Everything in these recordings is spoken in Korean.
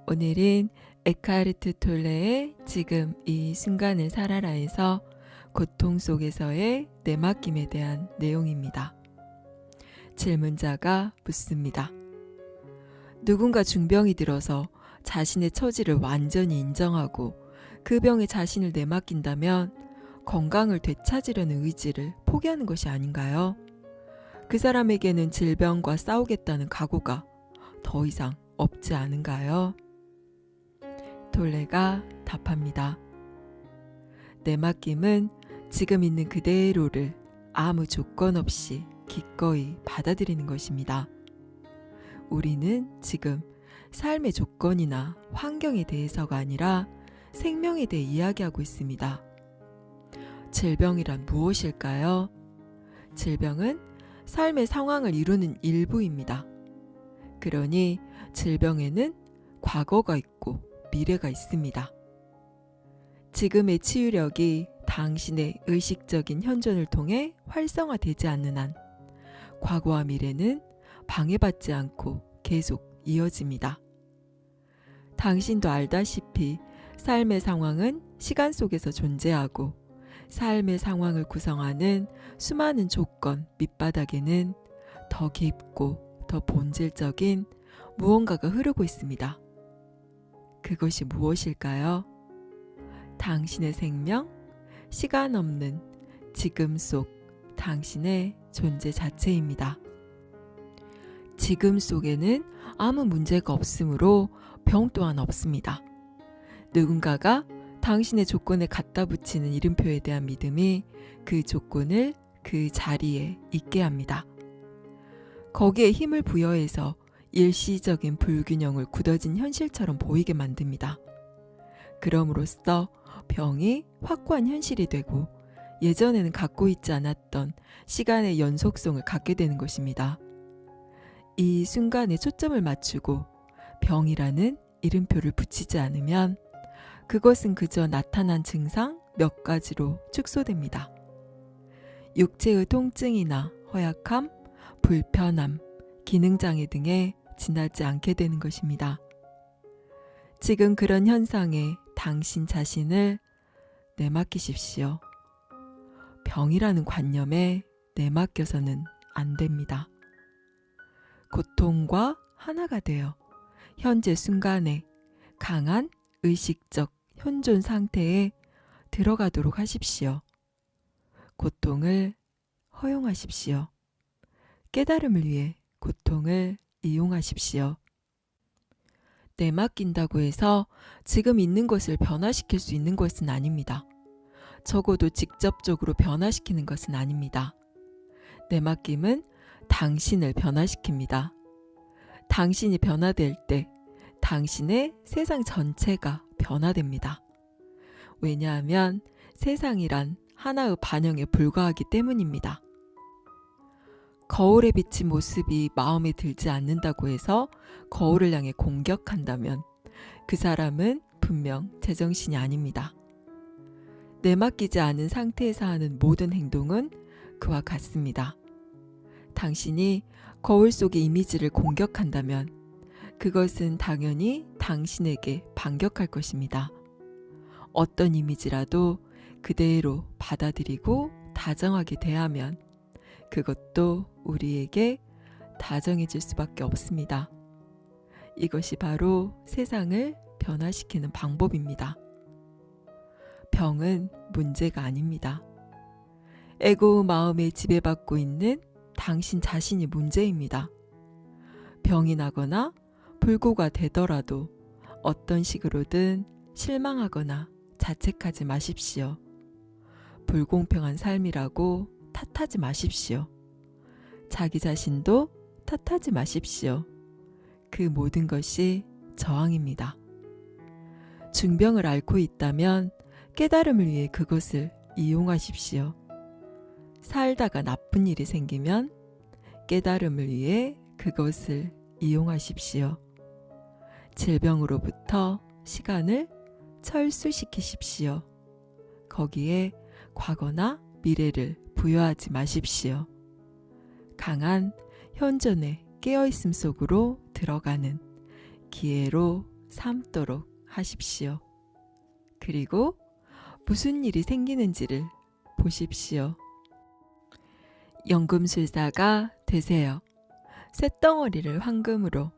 오늘은 에카르트 톨레의 지금 이 순간을 살아라에서 고통 속에서의 내맡김에 대한 내용입니다. 질문자가 묻습니다. 누군가 중병이 들어서 자신의 처지를 완전히 인정하고 그 병에 자신을 내맡긴다면 건강을 되찾으려는 의지를 포기하는 것이 아닌가요? 그 사람에게는 질병과 싸우겠다는 각오가 더 이상 없지 않은가요? 톨레가 답합니다. 내맡김은 지금 있는 그대로를 아무 조건 없이 기꺼이 받아들이는 것입니다. 우리는 지금 삶의 조건이나 환경에 대해서가 아니라 생명에 대해 이야기하고 있습니다. 질병이란 무엇일까요? 질병은 삶의 상황을 이루는 일부입니다. 그러니 질병에는 과거가 있고 미래가 있습니다. 지금의 치유력이 당신의 의식적인 현존을 통해 활성화되지 않는 한 과거와 미래는 방해받지 않고 계속 이어집니다. 당신도 알다시피 삶의 상황은 시간 속에서 존재하고 삶의 상황을 구성하는 수많은 조건 밑바닥에는 더 깊고 더 본질적인 무언가가 흐르고 있습니다. 그것이 무엇일까요? 당신의 생명, 시간 없는 지금 속 당신의 존재 자체입니다. 지금 속에는 아무 문제가 없으므로 병 또한 없습니다. 누군가가 당신의 조건에 갖다 붙이는 이름표에 대한 믿음이 그 조건을 그 자리에 있게 합니다. 거기에 힘을 부여해서 일시적인 불균형을 굳어진 현실처럼 보이게 만듭니다. 그럼으로써 병이 확고한 현실이 되고 예전에는 갖고 있지 않았던 시간의 연속성을 갖게 되는 것입니다. 이 순간에 초점을 맞추고 병이라는 이름표를 붙이지 않으면 그것은 그저 나타난 증상 몇 가지로 축소됩니다. 육체의 통증이나 허약함, 불편함, 기능장애 등에 지나지 않게 되는 것입니다. 지금 그런 현상에 당신 자신을 내맡기십시오. 병이라는 관념에 내맡겨서는 안 됩니다. 고통과 하나가 되어 현재 순간에 강한 의식적 현존 상태에 들어가도록 하십시오. 고통을 허용하십시오. 깨달음을 위해 고통을 이용하십시오. 내맡긴다고 해서 지금 있는 것을 변화시킬 수 있는 것은 아닙니다. 적어도 직접적으로 변화시키는 것은 아닙니다. 내맡김은 당신을 변화시킵니다. 당신이 변화될 때 당신의 세상 전체가 변화됩니다. 왜냐하면 세상이란 하나의 반영에 불과하기 때문입니다. 거울에 비친 모습이 마음에 들지 않는다고 해서 거울을 향해 공격한다면 그 사람은 분명 제정신이 아닙니다. 내맡기지 않은 상태에서 하는 모든 행동은 그와 같습니다. 당신이 거울 속의 이미지를 공격한다면 그것은 당연히 당신에게 반격할 것입니다. 어떤 이미지라도 그대로 받아들이고 다정하게 대하면 그것도 우리에게 다정해질 수밖에 없습니다. 이것이 바로 세상을 변화시키는 방법입니다. 병은 문제가 아닙니다. 에고의 마음에 지배받고 있는 당신 자신이 문제입니다. 병이 나거나 불구가 되더라도 어떤 식으로든 실망하거나 자책하지 마십시오. 불공평한 삶이라고 탓하지 마십시오. 자기 자신도 탓하지 마십시오. 그 모든 것이 저항입니다. 중병을 앓고 있다면 깨달음을 위해 그것을 이용하십시오. 살다가 나쁜 일이 생기면 깨달음을 위해 그것을 이용하십시오. 질병으로부터 시간을 철수시키십시오. 거기에 과거나 미래를 부여하지 마십시오. 강한 현존의 깨어있음 속으로 들어가는 기회로 삼도록 하십시오. 그리고 무슨 일이 생기는지를 보십시오. 연금술사가 되세요. 쇳덩어리를 황금으로,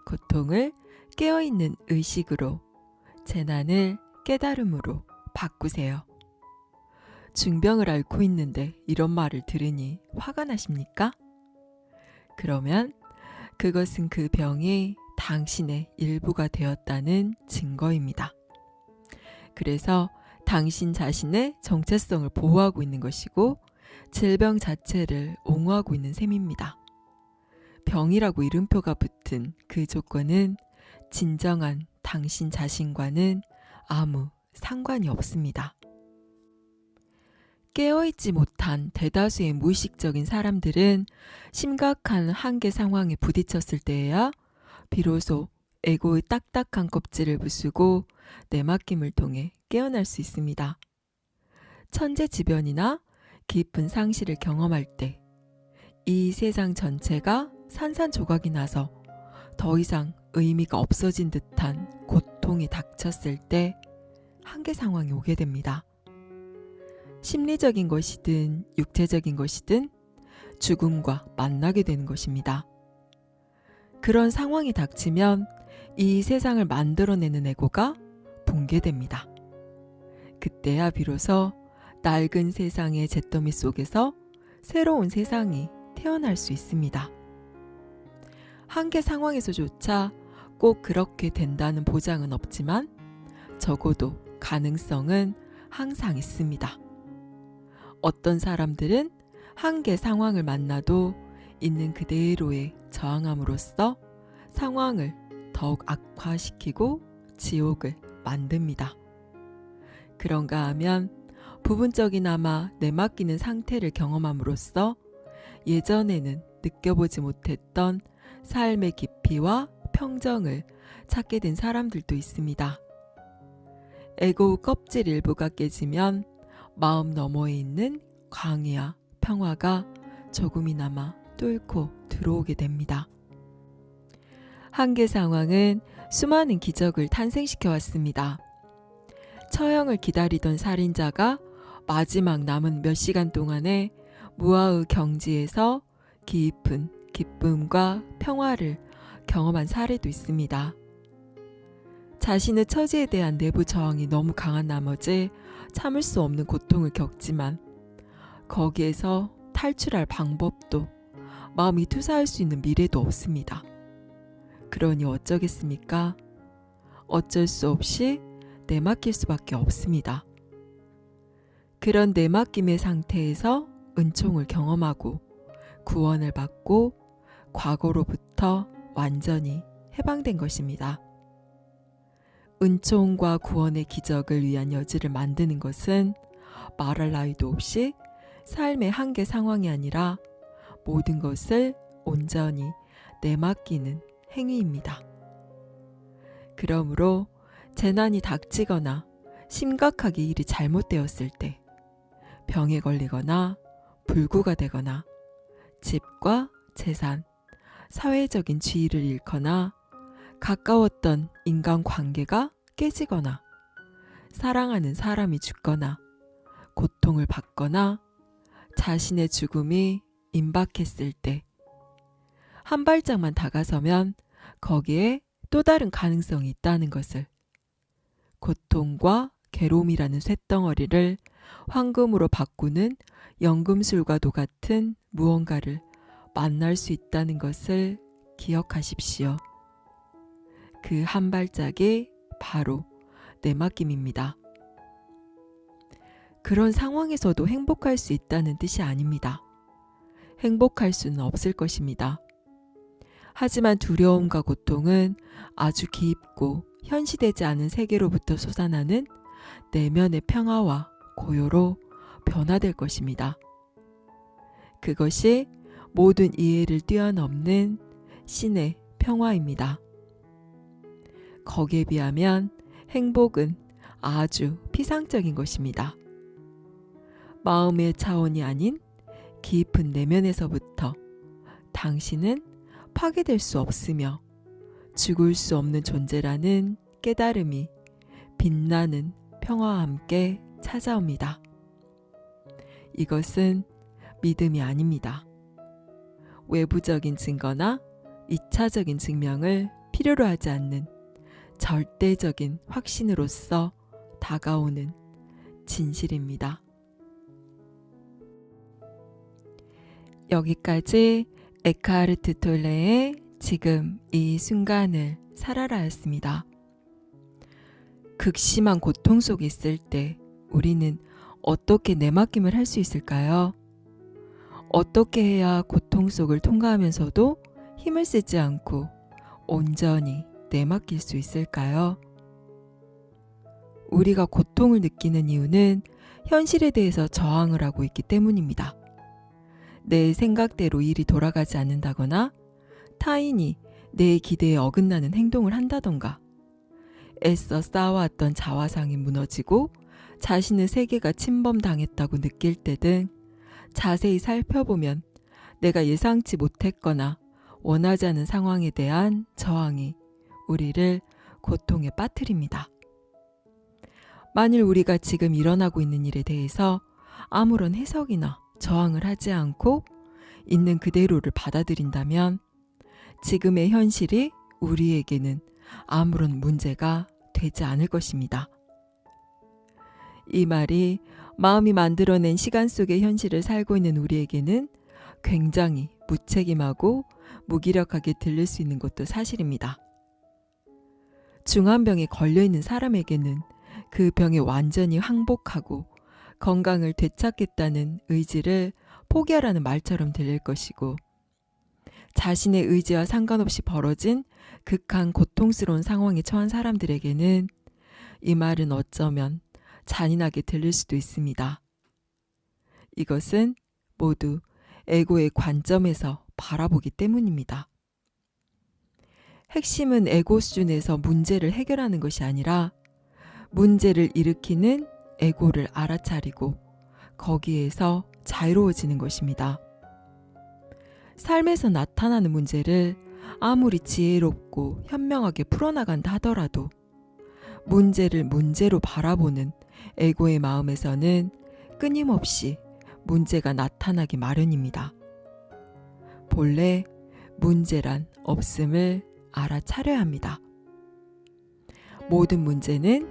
고통을 깨어있는 의식으로, 재난을 깨달음으로 바꾸세요. 중병을 앓고 있는데 이런 말을 들으니 화가 나십니까? 그러면 그것은 그 병이 당신의 일부가 되었다는 증거입니다. 그래서 당신 자신의 정체성을 보호하고 있는 것이고 질병 자체를 옹호하고 있는 셈입니다. 병이라고 이름표가 붙은 그 조건은 진정한 당신 자신과는 아무 상관이 없습니다. 깨어있지 못한 대다수의 무의식적인 사람들은 심각한 한계 상황에 부딪혔을 때에야 비로소 에고의 딱딱한 껍질을 부수고 내맡김을 통해 깨어날 수 있습니다. 천재지변이나 깊은 상실을 경험할 때 이 세상 전체가 산산조각이 나서 더 이상 의미가 없어진 듯한 고통이 닥쳤을 때 한계 상황이 오게 됩니다. 심리적인 것이든 육체적인 것이든 죽음과 만나게 되는 것입니다. 그런 상황이 닥치면 이 세상을 만들어내는 에고가 붕괴됩니다. 그때야 비로소 낡은 세상의 잿더미 속에서 새로운 세상이 태어날 수 있습니다. 한계 상황에서조차 꼭 그렇게 된다는 보장은 없지만 적어도 가능성은 항상 있습니다. 어떤 사람들은 한계 상황을 만나도 있는 그대로의 저항함으로써 상황을 더욱 악화시키고 지옥을 만듭니다. 그런가 하면 부분적이나마 내맡기는 상태를 경험함으로써 예전에는 느껴보지 못했던 삶의 깊이와 평정을 찾게 된 사람들도 있습니다. 에고 껍질 일부가 깨지면 마음 너머에 있는 광의와 평화가 조금이나마 뚫고 들어오게 됩니다. 한계 상황은 수많은 기적을 탄생시켜 왔습니다. 처형을 기다리던 살인자가 마지막 남은 몇 시간 동안에 무아의 경지에서 깊은 기쁨과 평화를 경험한 사례도 있습니다. 자신의 처지에 대한 내부 저항이 너무 강한 나머지 참을 수 없는 고통을 겪지만 거기에서 탈출할 방법도 마음이 투사할 수 있는 미래도 없습니다. 그러니 어쩌겠습니까? 어쩔 수 없이 내맡길 수밖에 없습니다. 그런 내맡김의 상태에서 은총을 경험하고 구원을 받고 과거로부터 완전히 해방된 것입니다. 은총과 구원의 기적을 위한 여지를 만드는 것은 말할 나위도 없이 삶의 한계 상황이 아니라 모든 것을 온전히 내맡기는 행위입니다. 그러므로 재난이 닥치거나 심각하게 일이 잘못되었을 때, 병에 걸리거나 불구가 되거나 집과 재산, 사회적인 지위를 잃거나 가까웠던 인간관계가 깨지거나 사랑하는 사람이 죽거나 고통을 받거나 자신의 죽음이 임박했을 때 한 발짝만 다가서면 거기에 또 다른 가능성이 있다는 것을, 고통과 괴로움이라는 쇳덩어리를 황금으로 바꾸는 연금술과도 같은 무언가를 만날 수 있다는 것을 기억하십시오. 그 한 발짝이 바로 내맡김입니다. 그런 상황에서도 행복할 수 있다는 뜻이 아닙니다. 행복할 수는 없을 것입니다. 하지만 두려움과 고통은 아주 깊고 현시되지 않은 세계로부터 솟아나는 내면의 평화와 고요로 변화될 것입니다. 그것이 모든 이해를 뛰어넘는 신의 평화입니다. 거기에 비하면 행복은 아주 피상적인 것입니다. 마음의 차원이 아닌 깊은 내면에서부터 당신은 파괴될 수 없으며 죽을 수 없는 존재라는 깨달음이 빛나는 평화와 함께 찾아옵니다. 이것은 믿음이 아닙니다. 외부적인 증거나 2차적인 증명을 필요로 하지 않는 절대적인 확신으로서 다가오는 진실입니다. 여기까지 에크하르트 톨레의 지금 이 순간을 살아라였습니다. 극심한 고통 속에 있을 때 우리는 어떻게 내맡김을 할 수 있을까요? 어떻게 해야 고통 속을 통과하면서도 힘을 쓰지 않고 온전히 내맡길 수 있을까요? 우리가 고통을 느끼는 이유는 현실에 대해서 저항을 하고 있기 때문입니다. 내 생각대로 일이 돌아가지 않는다거나 타인이 내 기대에 어긋나는 행동을 한다던가 애써 쌓아왔던 자화상이 무너지고 자신의 세계가 침범당했다고 느낄 때 등 자세히 살펴보면 내가 예상치 못했거나 원하지 않은 상황에 대한 저항이 우리를 고통에 빠뜨립니다. 만일 우리가 지금 일어나고 있는 일에 대해서 아무런 해석이나 저항을 하지 않고 있는 그대로를 받아들인다면 지금의 현실이 우리에게는 아무런 문제가 되지 않을 것입니다. 이 말이 마음이 만들어낸 시간 속의 현실을 살고 있는 우리에게는 굉장히 무책임하고 무기력하게 들릴 수 있는 것도 사실입니다. 중환병에 걸려있는 사람에게는 그 병에 완전히 항복하고 건강을 되찾겠다는 의지를 포기하라는 말처럼 들릴 것이고, 자신의 의지와 상관없이 벌어진 극한 고통스러운 상황에 처한 사람들에게는 이 말은 어쩌면 잔인하게 들릴 수도 있습니다. 이것은 모두 에고의 관점에서 바라보기 때문입니다. 핵심은 에고 수준에서 문제를 해결하는 것이 아니라 문제를 일으키는 에고를 알아차리고 거기에서 자유로워지는 것입니다. 삶에서 나타나는 문제를 아무리 지혜롭고 현명하게 풀어나간다 하더라도 문제를 문제로 바라보는 에고의 마음에서는 끊임없이 문제가 나타나기 마련입니다. 본래 문제란 없음을 알아차려야 합니다. 모든 문제는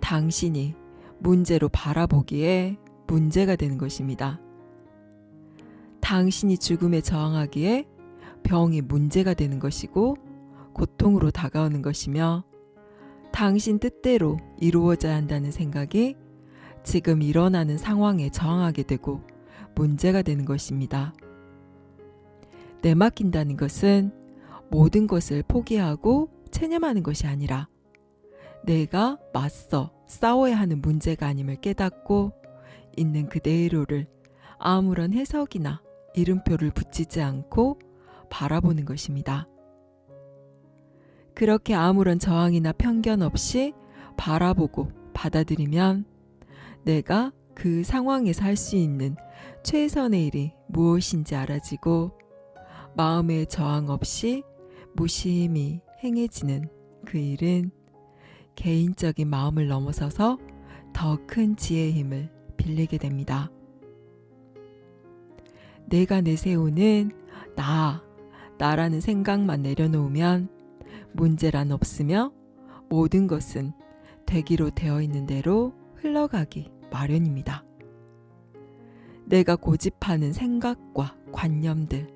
당신이 문제로 바라보기에 문제가 되는 것입니다. 당신이 죽음에 저항하기에 병이 문제가 되는 것이고 고통으로 다가오는 것이며, 당신 뜻대로 이루어져야 한다는 생각이 지금 일어나는 상황에 저항하게 되고 문제가 되는 것입니다. 내맡긴다는 것은 모든 것을 포기하고 체념하는 것이 아니라 내가 맞서 싸워야 하는 문제가 아님을 깨닫고 있는 그대로를 아무런 해석이나 이름표를 붙이지 않고 바라보는 것입니다. 그렇게 아무런 저항이나 편견 없이 바라보고 받아들이면 내가 그 상황에서 할 수 있는 최선의 일이 무엇인지 알아지고 마음의 저항 없이 무심히 행해지는 그 일은 개인적인 마음을 넘어서서 더 큰 지혜의 힘을 빌리게 됩니다. 내가 내세우는 나라는 생각만 내려놓으면 문제란 없으며 모든 것은 되기로 되어 있는 대로 흘러가기 마련입니다. 내가 고집하는 생각과 관념들,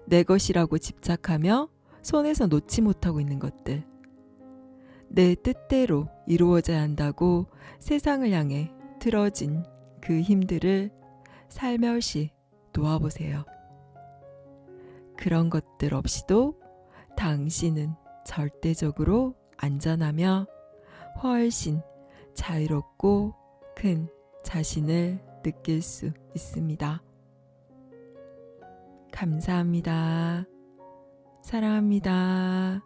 내 것이라고 집착하며 손에서 놓지 못하고 있는 것들, 내 뜻대로 이루어져야 한다고 세상을 향해 틀어진 그 힘들을 살며시 놓아보세요. 그런 것들 없이도 당신은 절대적으로 안전하며 훨씬 자유롭고 큰 자신을 느낄 수 있습니다. 감사합니다. 사랑합니다.